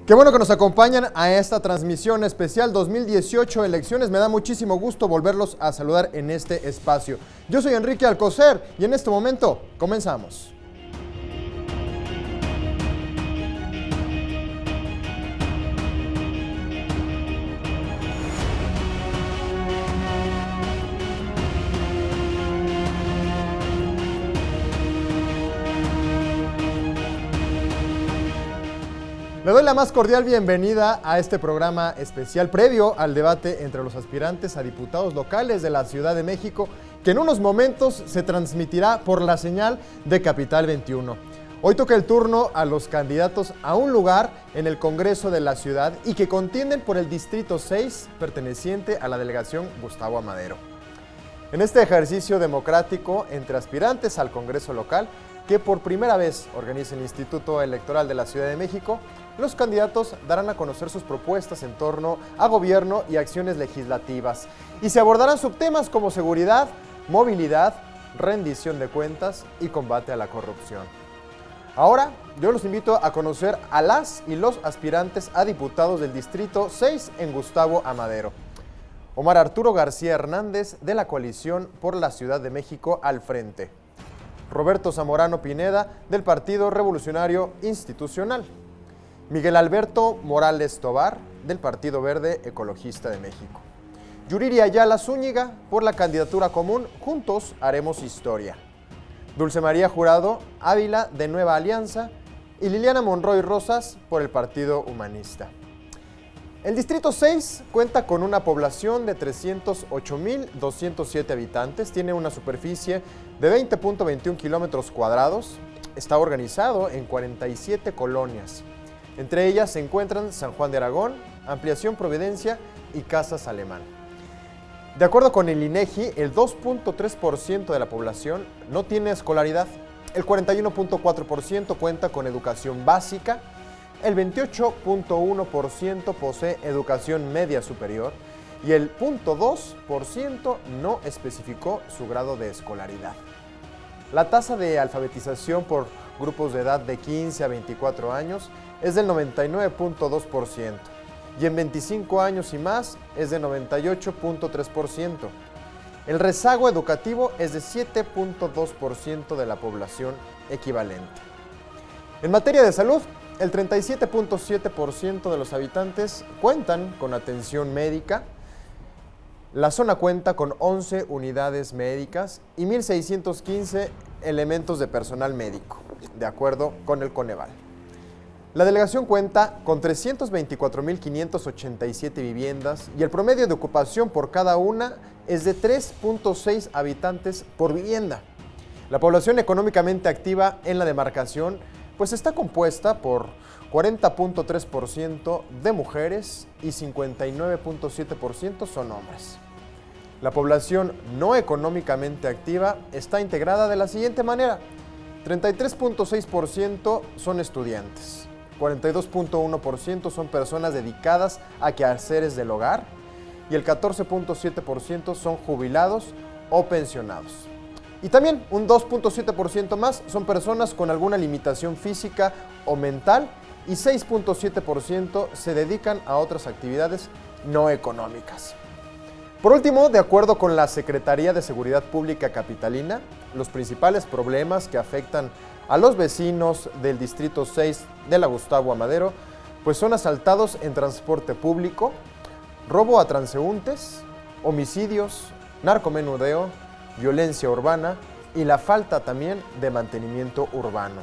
Qué bueno que nos acompañan a esta transmisión especial 2018 elecciones. Me da muchísimo gusto volverlos a saludar en este espacio. Yo soy Enrique Alcocer y en este momento comenzamos. Le doy la más cordial bienvenida a este programa especial previo al debate entre los aspirantes a diputados locales de la Ciudad de México, que en unos momentos se transmitirá por la señal de Capital 21. Hoy toca el turno a los candidatos a un lugar en el Congreso de la ciudad y que contienden por el Distrito 6, perteneciente a la delegación Gustavo Amadero. En este ejercicio democrático entre aspirantes al Congreso local, que por primera vez organiza el Instituto Electoral de la Ciudad de México, los candidatos darán a conocer sus propuestas en torno a gobierno y acciones legislativas, y se abordarán subtemas como seguridad, movilidad, rendición de cuentas y combate a la corrupción. Ahora, yo los invito a conocer a las y los aspirantes a diputados del Distrito 6 en Gustavo Amadero. Omar Arturo García Hernández, de la Coalición por la Ciudad de México al Frente. Roberto Zamorano Pineda, del Partido Revolucionario Institucional. Miguel Alberto Morales Tobar, del Partido Verde Ecologista de México. Yuriria Ayala Zúñiga, por la candidatura común Juntos Haremos Historia. Dulce María Jurado Ávila, de Nueva Alianza, y Liliana Monroy Rosas, por el Partido Humanista. El Distrito 6 cuenta con una población de 308,207 habitantes, tiene una superficie de 20.21 kilómetros cuadrados, está organizado en 47 colonias. Entre ellas se encuentran San Juan de Aragón, Ampliación Providencia y Casas Alemán. De acuerdo con el INEGI, el 2.3% de la población no tiene escolaridad, el 41.4% cuenta con educación básica, el 28.1% posee educación media superior y el 0.2% no especificó su grado de escolaridad. La tasa de alfabetización por grupos de edad de 15 a 24 años es del 99.2% y en 25 años y más es de 98.3%. El rezago educativo es de 7.2% de la población equivalente. En materia de salud, el 37.7% de los habitantes cuentan con atención médica. La zona cuenta con 11 unidades médicas y 1,615 elementos de personal médico, de acuerdo con el Coneval. La delegación cuenta con 324,587 viviendas y el promedio de ocupación por cada una es de 3.6 habitantes por vivienda. La población económicamente activa en la demarcación pues está compuesta por 40.3% de mujeres y 59.7% son hombres. La población no económicamente activa está integrada de la siguiente manera: 33.6% son estudiantes, 42.1% son personas dedicadas a quehaceres del hogar y el 14.7% son jubilados o pensionados. Y también un 2.7% más son personas con alguna limitación física o mental y 6.7% se dedican a otras actividades no económicas. Por último, de acuerdo con la Secretaría de Seguridad Pública Capitalina, los principales problemas que afectan a los vecinos del Distrito 6 de la Gustavo Amadero pues son asaltados en transporte público, robo a transeúntes, homicidios, narcomenudeo, violencia urbana y la falta también de mantenimiento urbano.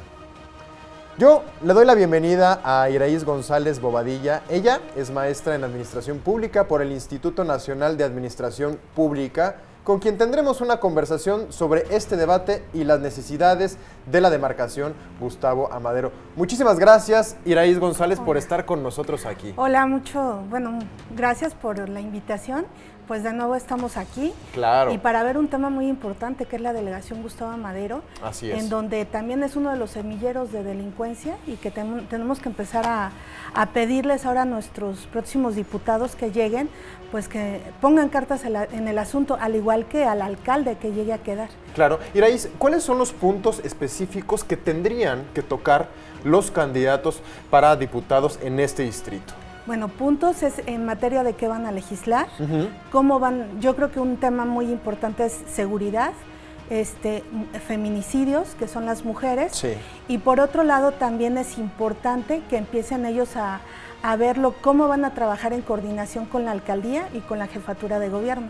Yo le doy la bienvenida a Iraíz González Bobadilla. Ella es maestra en Administración Pública por el Instituto Nacional de Administración Pública, con quien tendremos una conversación sobre este debate y las necesidades de la demarcación Gustavo Amadero. Muchísimas gracias, Iraíz González, por estar con nosotros aquí. Hola, gracias por la invitación. pues de nuevo estamos aquí. Claro. Y para ver un tema muy importante que es la delegación Gustavo Madero. Así es. En donde también es uno de los semilleros de delincuencia y que tenemos que empezar a pedirles ahora a nuestros próximos diputados que lleguen, pues que pongan cartas en el asunto, al igual que al alcalde que llegue a quedar. Claro. Iraíz, ¿cuáles son los puntos específicos que tendrían que tocar los candidatos para diputados en este distrito? Bueno, puntos es en materia de qué van a legislar, cómo van. Yo creo que un tema muy importante es seguridad, feminicidios, que son las mujeres, sí. Y por otro lado también es importante que empiecen ellos a verlo, cómo van a trabajar en coordinación con la alcaldía y con la jefatura de gobierno,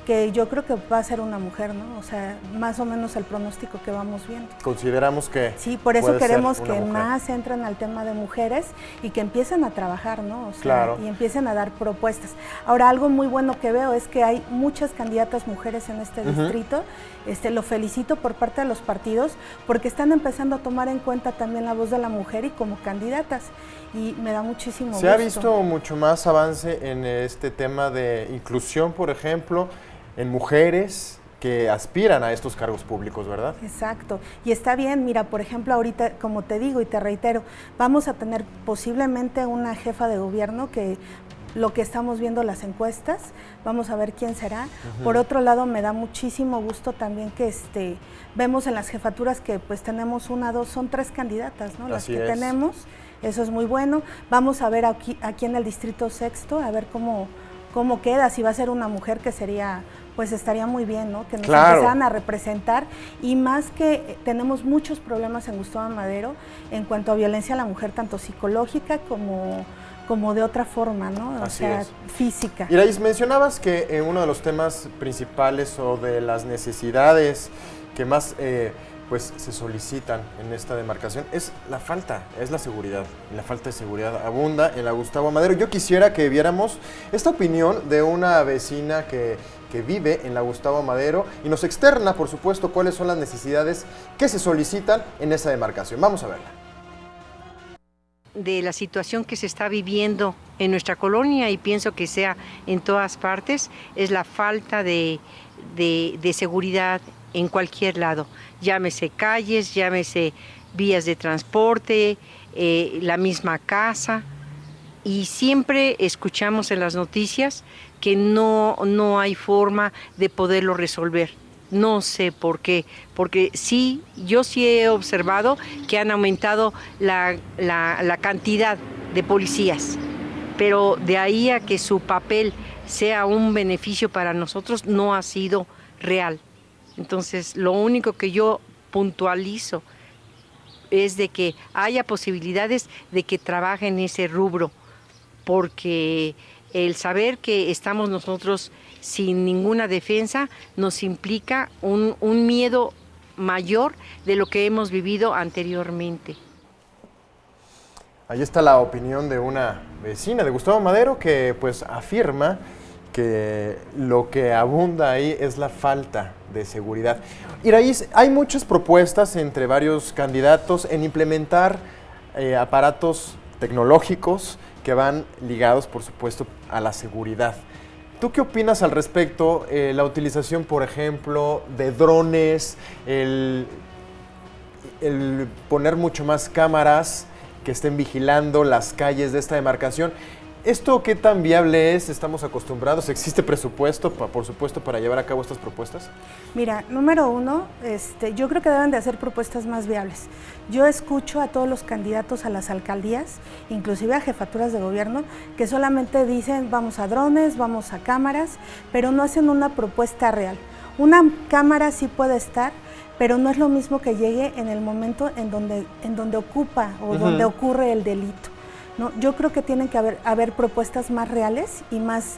que yo creo que va a ser una mujer, ¿no? O sea, más o menos el pronóstico que vamos viendo. Consideramos que sí, por eso queremos que más entren al tema de mujeres y que empiecen a trabajar, ¿no? O sea, claro. Y empiecen a dar propuestas. Ahora, algo muy bueno que veo es que hay muchas candidatas mujeres en este distrito. Lo felicito por parte de los partidos porque están empezando a tomar en cuenta también la voz de la mujer y como candidatas. Y me da muchísimo gusto. Se ha visto mucho más avance en este tema de inclusión, por ejemplo, en mujeres que aspiran a estos cargos públicos, ¿verdad? Exacto. Y está bien, mira, por ejemplo, ahorita, como te digo y te reitero, vamos a tener posiblemente una jefa de gobierno que lo que estamos viendo las encuestas, vamos a ver quién será. Por otro lado, me da muchísimo gusto también que vemos en las jefaturas que pues tenemos son 3 candidatas, ¿no? Las que tenemos. Eso es muy bueno. Vamos a ver aquí en el Distrito Sexto, a ver cómo queda, si va a ser una mujer que sería, pues estaría muy bien, ¿no? Que nos empezaran a representar y más que tenemos muchos problemas en Gustavo Madero en cuanto a violencia a la mujer, tanto psicológica como de otra forma, ¿no? O sea, física. Iraíz, mencionabas que uno de los temas principales o de las necesidades que más pues se solicitan en esta demarcación es la seguridad. Y la falta de seguridad abunda en la Gustavo Madero. Yo quisiera que viéramos esta opinión de una vecina que vive en la Gustavo Madero y nos externa, por supuesto, cuáles son las necesidades que se solicitan en esa demarcación. Vamos a verla. De la situación que se está viviendo en nuestra colonia y pienso que sea en todas partes, es la falta de seguridad en cualquier lado, llámese calles, llámese vías de transporte, la misma casa, y siempre escuchamos en las noticias que no hay forma de poderlo resolver. No sé por qué, porque yo sí he observado que han aumentado la cantidad de policías, pero de ahí a que su papel sea un beneficio para nosotros no ha sido real. Entonces, lo único que yo puntualizo es de que haya posibilidades de que trabaje en ese rubro, porque el saber que estamos nosotros sin ninguna defensa nos implica un miedo mayor de lo que hemos vivido anteriormente. Ahí está la opinión de una vecina de Gustavo Madero que pues afirma que lo que abunda ahí es la falta de seguridad. Iraíz, hay muchas propuestas entre varios candidatos en implementar aparatos tecnológicos que van ligados, por supuesto, a la seguridad. ¿Tú qué opinas al respecto? La utilización, por ejemplo, de drones, el poner mucho más cámaras que estén vigilando las calles de esta demarcación. ¿Esto qué tan viable es? ¿Estamos acostumbrados? ¿Existe presupuesto, por supuesto, para llevar a cabo estas propuestas? Mira, número uno, yo creo que deben de hacer propuestas más viables. Yo escucho a todos los candidatos a las alcaldías, inclusive a jefaturas de gobierno, que solamente dicen vamos a drones, vamos a cámaras, pero no hacen una propuesta real. Una cámara sí puede estar, pero no es lo mismo que llegue en el momento en donde ocupa o donde ocurre el delito. ¿No? Yo creo que tienen que haber propuestas más reales y más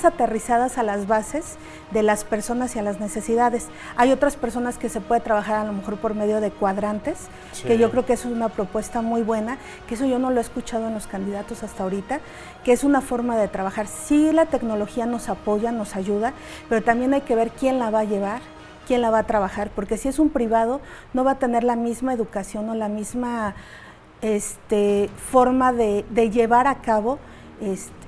aterrizadas a las bases de las personas y a las necesidades. Hay otras personas que se puede trabajar a lo mejor por medio de cuadrantes, que yo creo que eso es una propuesta muy buena, que eso yo no lo he escuchado en los candidatos hasta ahorita, que es una forma de trabajar. Sí, la tecnología nos apoya, nos ayuda, pero también hay que ver quién la va a llevar, quién la va a trabajar, porque si es un privado no va a tener la misma educación o la misma forma de llevar a cabo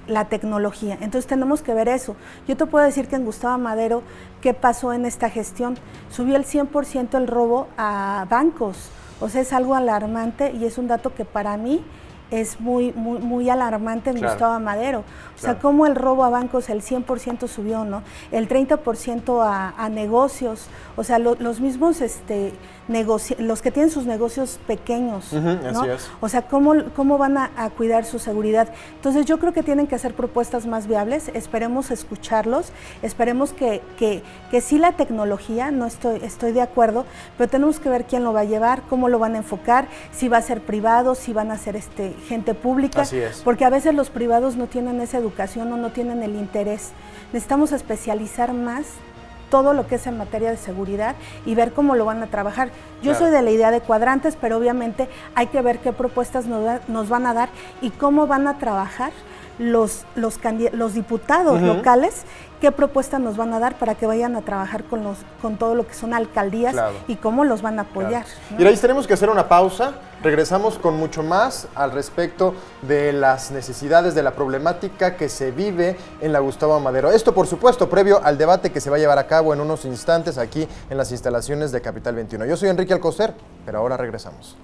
la tecnología. Entonces tenemos que ver eso. Yo te puedo decir que en Gustavo Madero, ¿qué pasó en esta gestión? Subió el 100% el robo a bancos. O sea, es algo alarmante y es un dato que para mí es muy alarmante en Gustavo Madero. O sea, cómo el robo a bancos, el 100% subió, ¿no? El 30% a negocios. O sea, los mismos los que tienen sus negocios pequeños, ¿no? Así es. O sea, ¿cómo van a cuidar su seguridad? Entonces, yo creo que tienen que hacer propuestas más viables. Esperemos escucharlos. Esperemos que sí la tecnología, no estoy de acuerdo, pero tenemos que ver quién lo va a llevar, cómo lo van a enfocar, si va a ser privado, si van a ser gente pública. Así es. Porque a veces los privados no tienen esa educación o no tienen el interés. Necesitamos especializar más todo lo que es en materia de seguridad y ver cómo lo van a trabajar. Yo soy de la idea de cuadrantes, pero obviamente hay que ver qué propuestas nos van a dar y cómo van a trabajar los diputados locales, qué propuestas nos van a dar para que vayan a trabajar con todo lo que son alcaldías y cómo los van a apoyar. ¿No? Y ahí tenemos que hacer una pausa. Regresamos con mucho más al respecto de las necesidades, de la problemática que se vive en la Gustavo Madero. Esto, por supuesto, previo al debate que se va a llevar a cabo en unos instantes aquí en las instalaciones de Capital 21. Yo soy Enrique Alcocer, pero ahora regresamos.